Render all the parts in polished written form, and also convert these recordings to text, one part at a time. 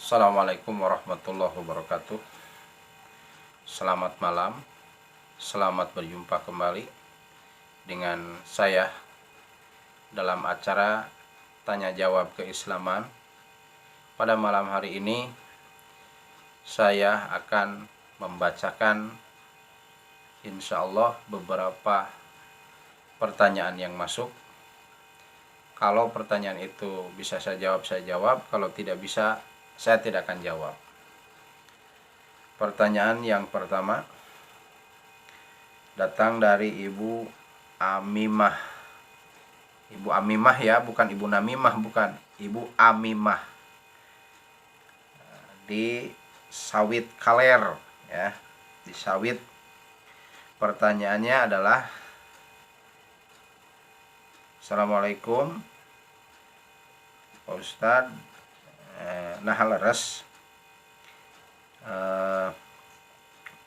Assalamualaikum warahmatullahi wabarakatuh. Selamat malam. Selamat berjumpa kembali dengan saya dalam acara Tanya Jawab Keislaman. Pada malam hari ini saya akan membacakan insya Allah beberapa pertanyaan yang masuk. Kalau pertanyaan itu bisa saya jawab. Kalau tidak bisa, saya tidak akan jawab. Pertanyaan yang pertama datang dari Ibu Amimah. Ibu Amimah ya, bukan Ibu Namimah, bukan. Ibu Amimah di Sawit Kaler ya, di Sawit. Pertanyaannya adalah, Assalamualaikum Pak Ustadz, nah leres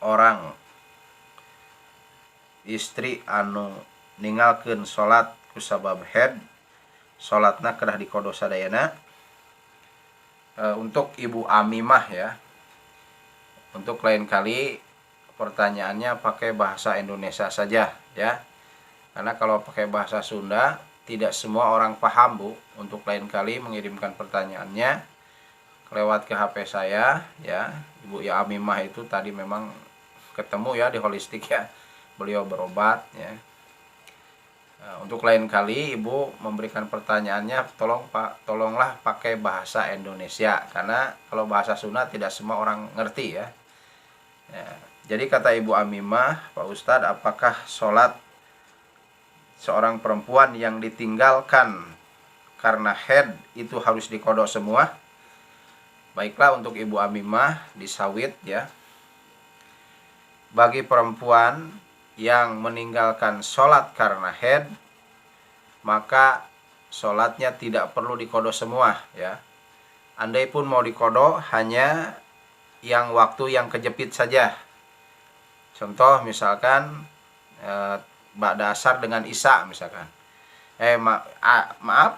orang istri anu ninggalkeun salat kusabab haid, salatna kedah dikodo sadayana. Untuk Ibu Amimah ya, untuk lain kali pertanyaannya pakai bahasa Indonesia saja ya, karena kalau pakai bahasa Sunda tidak semua orang paham Bu. Untuk lain kali mengirimkan pertanyaannya lewat ke HP saya ya. Ibu ya Amimah itu tadi memang ketemu ya di holistik ya, beliau berobat ya. Untuk lain kali Ibu memberikan pertanyaannya tolonglah pakai bahasa Indonesia, karena kalau bahasa Sunda tidak semua orang ngerti ya. Jadi kata Ibu Amimah, Pak Ustadz, apakah sholat seorang perempuan yang ditinggalkan karena haid itu harus dikodok semua? Baiklah, untuk Ibu Amimah di Sawit ya, bagi perempuan yang meninggalkan sholat karena haid, maka sholatnya tidak perlu dikodok semua ya. Andai pun mau dikodok, hanya yang waktu yang kejepit saja. Contoh misalkan ba'da asar dengan isya misalkan. Maaf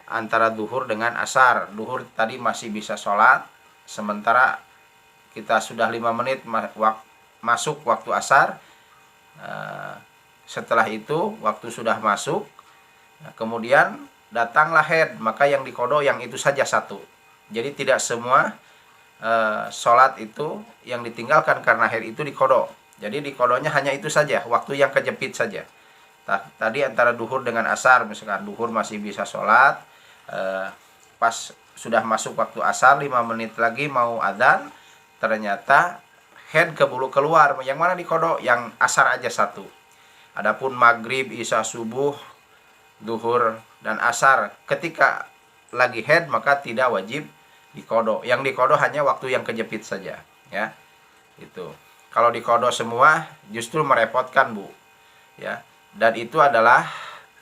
antara duhur dengan asar. Duhur tadi masih bisa sholat, sementara kita sudah 5 menit masuk waktu asar. Setelah itu waktu sudah masuk, kemudian datanglah haid, maka yang dikodok yang itu saja satu. Jadi tidak semua sholat itu yang ditinggalkan karena haid itu dikodok. Jadi dikodoknya hanya itu saja, waktu yang kejepit saja. Tadi antara duhur dengan asar, misalkan duhur masih bisa sholat, pas sudah masuk waktu asar 5 menit lagi mau adzan, ternyata haid keburu keluar. Yang mana dikodok? Yang asar aja satu. Adapun maghrib, isya, subuh, duhur, dan asar ketika lagi haid maka tidak wajib dikodok. Yang dikodok hanya waktu yang kejepit saja ya. Itu. Kalau dikodok semua justru merepotkan Bu ya. Dan itu adalah,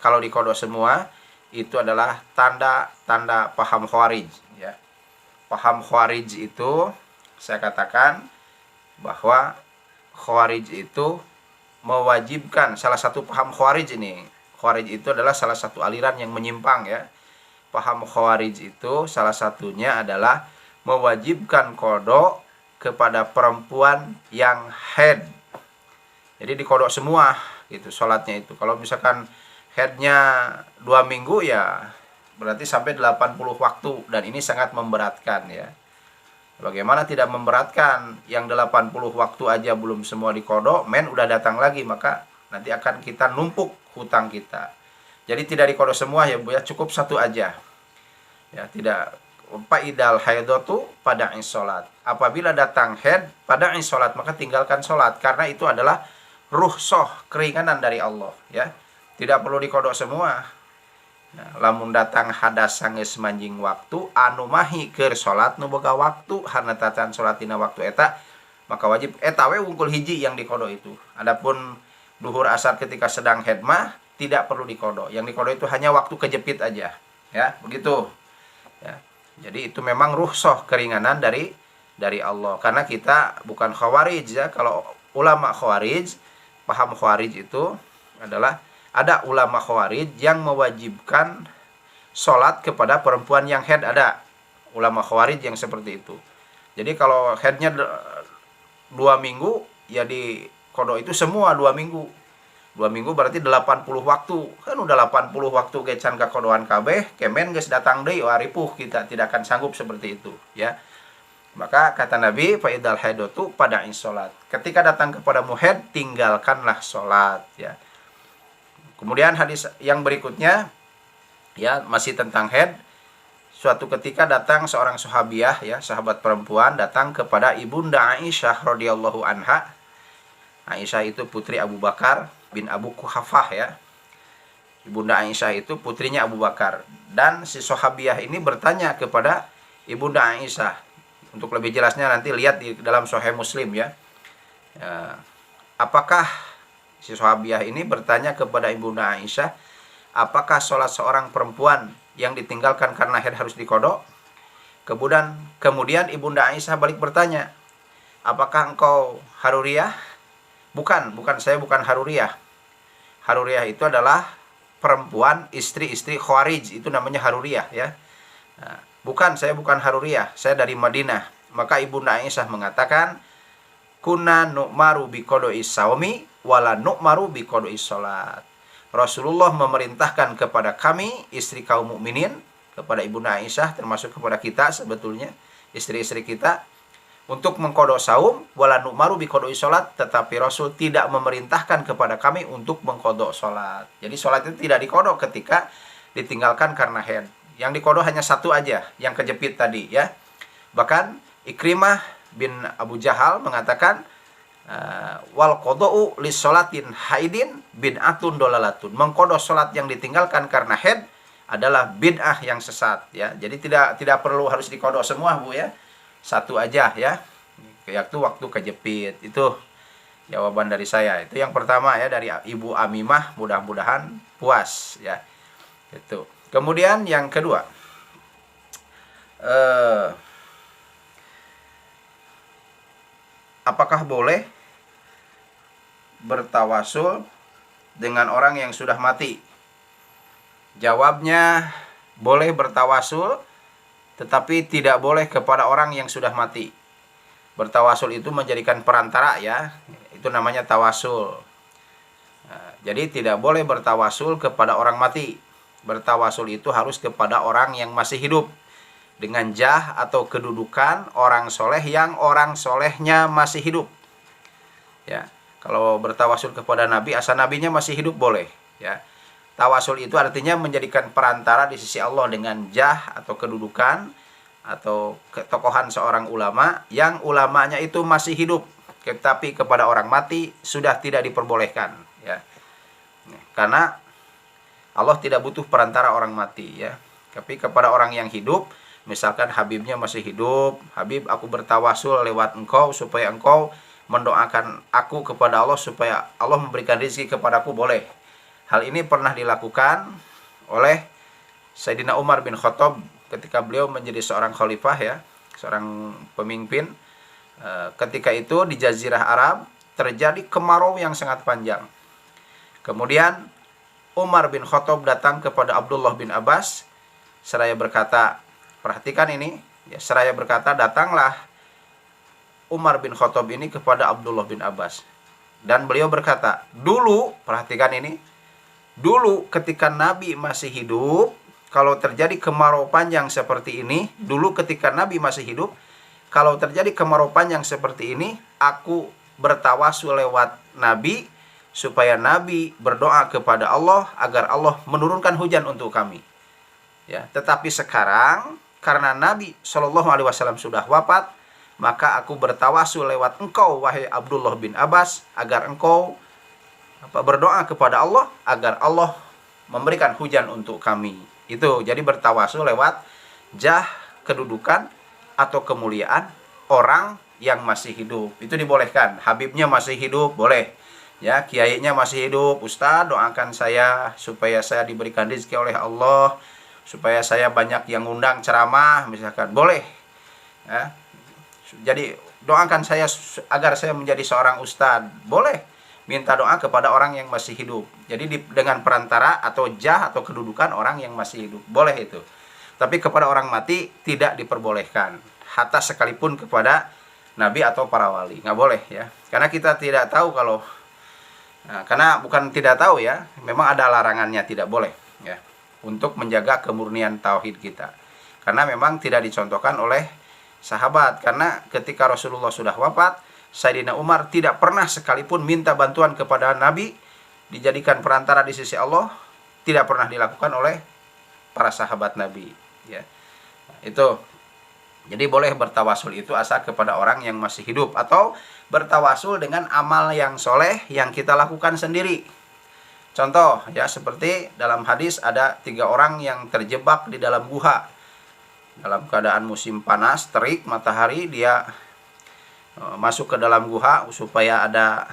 kalau dikodok semua itu adalah tanda paham Khawarij ya. Paham Khawarij itu saya katakan bahwa Khawarij itu mewajibkan, salah satu paham Khawarij ini. Khawarij itu adalah salah satu aliran yang menyimpang ya. Paham Khawarij itu salah satunya adalah mewajibkan kodok kepada perempuan yang haid. Jadi dikodok semua gitu sholatnya itu. Kalau misalkan haidnya 2 minggu ya berarti sampai 80 waktu, dan ini sangat memberatkan ya. Bagaimana tidak memberatkan? Yang 80 waktu aja belum semua dikodok, udah datang lagi, maka nanti akan kita numpuk hutang kita. Jadi tidak dikodok semua ya Bu ya, cukup satu aja. Ya, tidak. Idal haidatu pada sholat. Apabila datang haid pada sholat, maka tinggalkan sholat, karena itu adalah rukhsah, keringanan dari Allah ya. Tidak perlu dikodok semua. Nah, lamun datang hadas sanggeus manjing waktu anu mahi keur salat nu boga waktu harna tatan salat dina waktu eta, maka wajib eta we wungkul hiji yang dikodok itu. Adapun duhur asar ketika sedang haid mah tidak perlu dikodok. Yang dikodok itu hanya waktu kejepit aja ya, begitu ya. Jadi itu memang rukhsah, keringanan dari Allah, karena kita bukan Khawarij ya. Kalau ulama Khawarij, paham Khawarij itu adalah ada ulama Khawarij yang mewajibkan sholat kepada perempuan yang haid, ada ulama Khawarij yang seperti itu. Jadi kalau haidnya 2 minggu, ya di kodok itu semua 2 minggu. 2 minggu berarti 80 waktu. Kan udah 80 waktu kecan ka kodoan kabeh, kemen geus datang deui waripuh, kita tidak akan sanggup seperti itu, ya. Maka kata Nabi, faidal haidatu pada sholat. Ketika datang kepada muhaid, tinggalkanlah sholat, ya. Kemudian hadis yang berikutnya, ya, masih tentang haid. Suatu ketika datang seorang sahabiah, ya, sahabat perempuan, datang kepada ibunda Aisyah radhiyallahu anha. Aisyah itu putri Abu Bakar bin Abu Kuhafah, ya. Ibunda Aisyah itu putrinya Abu Bakar. Dan si sahabiah ini bertanya kepada ibunda Aisyah. Untuk lebih jelasnya nanti lihat di dalam Sahih Muslim, ya. Apakah si sahabiah ini bertanya kepada ibunda Aisyah, apakah sholat seorang perempuan yang ditinggalkan karena haid harus dikodok? Kemudian ibunda Aisyah balik bertanya, apakah engkau haruriyah? Bukan saya bukan haruriyah. Haruriyah itu adalah perempuan istri-istri Khawarij, itu namanya haruriyah, ya. Nah, saya bukan haruriyah, saya dari Madinah. Maka ibunda Aisyah mengatakan, kunna nu'maru biqodo'is saumi wala nu'maru biqodo'is sholat. Rasulullah memerintahkan kepada kami, istri kaum mukminin, kepada ibunda Aisyah, termasuk kepada kita sebetulnya, istri-istri kita, untuk mengkodok saum, wala nu'maru biqodo'is sholat, tetapi Rasul tidak memerintahkan kepada kami untuk mengkodok sholat. Jadi sholat itu tidak dikodok ketika ditinggalkan karena haid. Yang dikodok hanya satu aja, yang kejepit tadi, ya. Bahkan Ikrimah bin Abu Jahal mengatakan, wal qodou lis sholatin haidin bid'atun dolalatun. Mengkodok sholat yang ditinggalkan karena haid adalah bid'ah yang sesat, ya. Jadi tidak perlu harus dikodok semua, Bu, ya. Satu aja, ya. Yaitu waktu kejepit. Itu jawaban dari saya. Itu yang pertama, ya, dari Ibu Amimah, mudah-mudahan puas, ya. Itu. Kemudian yang kedua, apakah boleh bertawasul dengan orang yang sudah mati? Jawabnya, boleh bertawasul, tetapi tidak boleh kepada orang yang sudah mati. Bertawasul itu menjadikan perantara, ya. Itu namanya tawasul. Nah, jadi tidak boleh bertawasul kepada orang mati. Bertawasul itu harus kepada orang yang masih hidup, dengan jah atau kedudukan orang soleh yang orang solehnya masih hidup, ya. Kalau bertawasul kepada Nabi, asal Nabinya masih hidup, boleh, ya. Tawasul itu artinya menjadikan perantara di sisi Allah dengan jah atau kedudukan atau ketokohan seorang ulama yang ulamanya itu masih hidup, tetapi kepada orang mati sudah tidak diperbolehkan, ya. Karena Allah tidak butuh perantara orang mati, ya. Tapi kepada orang yang hidup, misalkan Habibnya masih hidup, Habib, aku bertawasul lewat engkau supaya engkau mendoakan aku kepada Allah supaya Allah memberikan rezeki kepadaku, boleh. Hal ini pernah dilakukan oleh Sayyidina Umar bin Khattab ketika beliau menjadi seorang khalifah, ya, seorang pemimpin. Ketika itu di Jazirah Arab terjadi kemarau yang sangat panjang. Kemudian Umar bin Khattab datang kepada Abdullah bin Abbas seraya berkata, perhatikan ini, ya, seraya berkata, datanglah Umar bin Khattab ini kepada Abdullah bin Abbas, dan beliau berkata, dulu, perhatikan ini, dulu ketika Nabi masih hidup, kalau terjadi kemarau panjang seperti ini, dulu ketika Nabi masih hidup, kalau terjadi kemarau panjang seperti ini, aku bertawasul lewat Nabi supaya Nabi berdoa kepada Allah agar Allah menurunkan hujan untuk kami, ya. Tetapi sekarang karena Nabi Shallallahu Alaihi Wasallam sudah wafat, maka aku bertawasul lewat engkau, wahai Abdullah bin Abbas, agar engkau berdoa kepada Allah agar Allah memberikan hujan untuk kami. Itu jadi bertawasul lewat jah, kedudukan atau kemuliaan orang yang masih hidup. Itu dibolehkan. Habibnya masih hidup, boleh. Ya, kiainya masih hidup, Ustaz, doakan saya supaya saya diberikan rezeki oleh Allah, supaya saya banyak yang undang ceramah, misalkan, boleh, ya. Jadi doakan saya agar saya menjadi seorang ustaz, boleh. Minta doa kepada orang yang masih hidup. Jadi dengan perantara atau jah atau kedudukan orang yang masih hidup, boleh itu. Tapi kepada orang mati tidak diperbolehkan. Hatta sekalipun kepada nabi atau para wali, nggak boleh ya. Karena kita tidak tahu kalau karena bukan tidak tahu ya, memang ada larangannya, tidak boleh ya, untuk menjaga kemurnian tauhid kita. Karena memang tidak dicontohkan oleh sahabat. Karena ketika Rasulullah sudah wafat, Sayyidina Umar tidak pernah sekalipun minta bantuan kepada Nabi dijadikan perantara di sisi Allah, tidak pernah dilakukan oleh para sahabat Nabi ya. Itu jadi boleh bertawasul itu asal kepada orang yang masih hidup, atau bertawasul dengan amal yang soleh yang kita lakukan sendiri. Contoh ya, seperti dalam hadis ada 3 orang yang terjebak di dalam guha dalam keadaan musim panas terik matahari. Dia masuk ke dalam guha supaya ada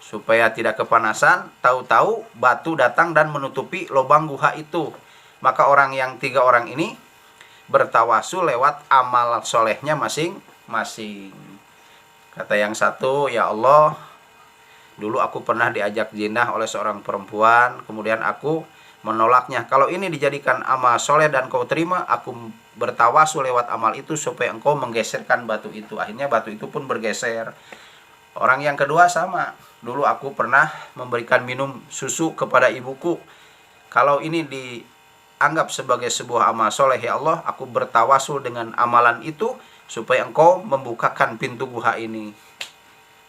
supaya tidak kepanasan. Tahu-tahu batu datang dan menutupi lubang guha itu. Maka orang yang 3 orang ini bertawasul lewat amal solehnya masing-masing. Kata yang satu, ya Allah, dulu aku pernah diajak zina oleh seorang perempuan, kemudian aku menolaknya. Kalau ini dijadikan amal soleh dan kau terima, aku bertawasul lewat amal itu supaya engkau menggeserkan batu itu. Akhirnya batu itu pun bergeser. Orang yang kedua sama, dulu aku pernah memberikan minum susu kepada ibuku. Kalau ini dianggap sebagai sebuah amal soleh, ya Allah, aku bertawasul dengan amalan itu supaya engkau membukakan pintu guha ini.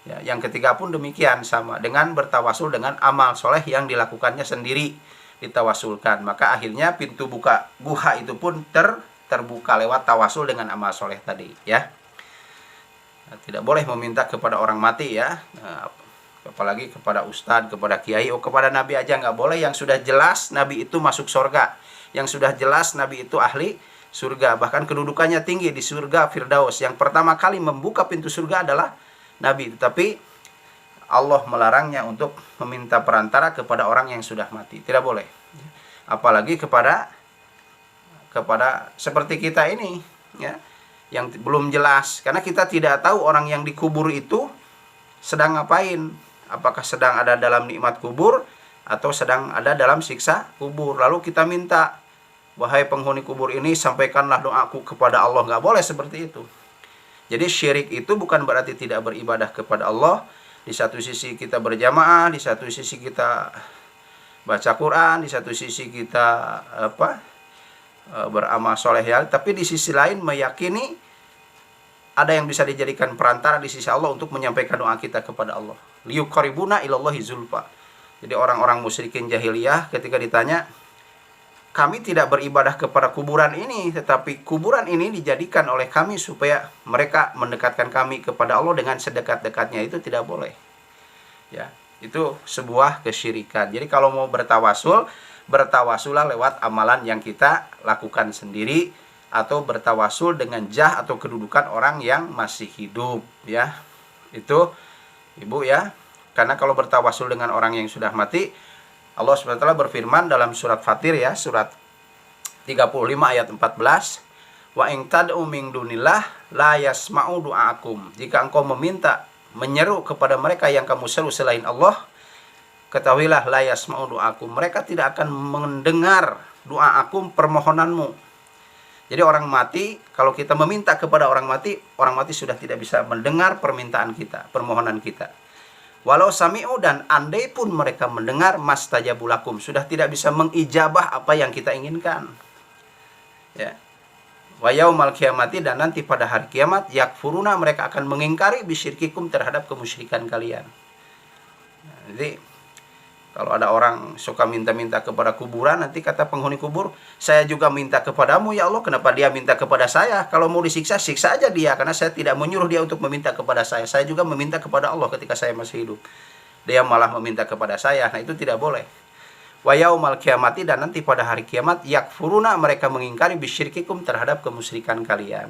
Ya, yang ketiga pun demikian, sama dengan bertawasul dengan amal soleh yang dilakukannya sendiri, ditawasulkan. Maka akhirnya pintu buka guha itu pun terbuka lewat tawasul dengan amal soleh tadi ya. Tidak boleh meminta kepada orang mati ya, apalagi kepada ustadz, kepada kiai, kepada nabi aja nggak boleh. Yang sudah jelas nabi itu masuk surga, yang sudah jelas nabi itu ahli surga, bahkan kedudukannya tinggi di surga Firdaus. Yang pertama kali membuka pintu surga adalah nabi. Tetapi Allah melarangnya untuk meminta perantara kepada orang yang sudah mati, tidak boleh. Apalagi kepada seperti kita ini ya, yang belum jelas. Karena kita tidak tahu orang yang dikubur itu sedang ngapain, apakah sedang ada dalam nikmat kubur atau sedang ada dalam siksa kubur. Lalu kita minta, wahai penghuni kubur ini, sampaikanlah doaku kepada Allah. Nggak boleh seperti itu. Jadi syirik itu bukan berarti tidak beribadah kepada Allah. Di satu sisi kita berjamaah, di satu sisi kita baca Quran, di satu sisi kita beramal soleh ya, tapi di sisi lain meyakini ada yang bisa dijadikan perantara di sisi Allah untuk menyampaikan doa kita kepada Allah. Liyuqarribuna ilallahi zulfa. Jadi orang-orang musyrikin jahiliyah ketika ditanya, kami tidak beribadah kepada kuburan ini, tetapi kuburan ini dijadikan oleh kami supaya mereka mendekatkan kami kepada Allah dengan sedekat-dekatnya, itu tidak boleh. Ya, itu sebuah kesyirikan. Jadi kalau mau bertawasul, bertawasullah lewat amalan yang kita lakukan sendiri, atau bertawasul dengan jah atau kedudukan orang yang masih hidup ya. Itu Ibu ya. Karena kalau bertawasul dengan orang yang sudah mati, Allah SWT berfirman dalam surat Fatir ya, surat 35 ayat 14, wa in tad'u min dunillah la yasma'u du'aakum. Jika engkau meminta, menyeru kepada mereka yang kamu seru selain Allah, ketahuilah la yasma'u du'aakum, mereka tidak akan mendengar du'aakum, permohonanmu. Jadi orang mati, kalau kita meminta kepada orang mati sudah tidak bisa mendengar permintaan kita, permohonan kita. Walau sami'u, dan andai pun mereka mendengar, mastajabulakum, sudah tidak bisa mengijabah apa yang kita inginkan. Ya. Wa yaumal qiyamati, dan nanti pada hari kiamat, yakfuruna, mereka akan mengingkari bisyirkikum, terhadap kemusyrikan kalian. Nah, jadi kalau ada orang suka minta-minta kepada kuburan, nanti kata penghuni kubur, saya juga minta kepadamu ya Allah, kenapa dia minta kepada saya? Kalau mau disiksa, siksa aja dia, karena saya tidak menyuruh dia untuk meminta kepada saya. Saya juga meminta kepada Allah ketika saya masih hidup. Dia malah meminta kepada saya. Nah, itu tidak boleh. Wa yaumal qiyamati, dan nanti pada hari kiamat, yakfuruna, mereka mengingkari bisyirkikum, terhadap kemusyrikan kalian.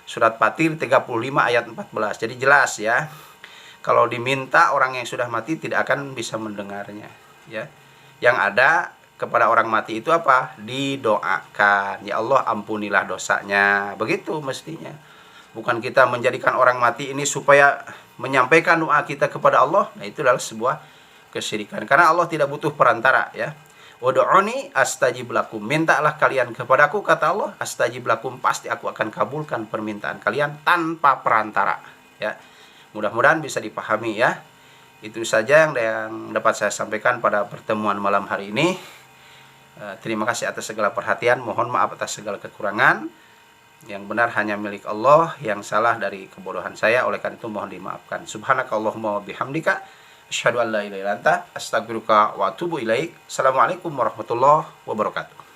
Surat Fatir 35 ayat 14. Jadi jelas ya. Kalau diminta orang yang sudah mati tidak akan bisa mendengarnya ya. Yang ada kepada orang mati itu apa? Didoakan, ya Allah ampunilah dosanya. Begitu mestinya. Bukan kita menjadikan orang mati ini supaya menyampaikan doa kita kepada Allah. Nah, itu adalah sebuah kesyirikan. Karena Allah tidak butuh perantara ya. Ud'uni astajib lakum. Mintalah kalian kepadaku, kata Allah, astajib lakum, pasti aku akan kabulkan permintaan kalian tanpa perantara. Ya. Mudah-mudahan bisa dipahami ya. Itu saja yang dapat saya sampaikan pada pertemuan malam hari ini. Terima kasih atas segala perhatian. Mohon maaf atas segala kekurangan. Yang benar hanya milik Allah, yang salah dari kebodohan saya. Oleh karena itu mohon dimaafkan. Subhanakallahumma wa bihamdika, asyhadu an la ilaha illa anta, astaghfiruka wa atubu ilaik. Assalamualaikum warahmatullahi wabarakatuh.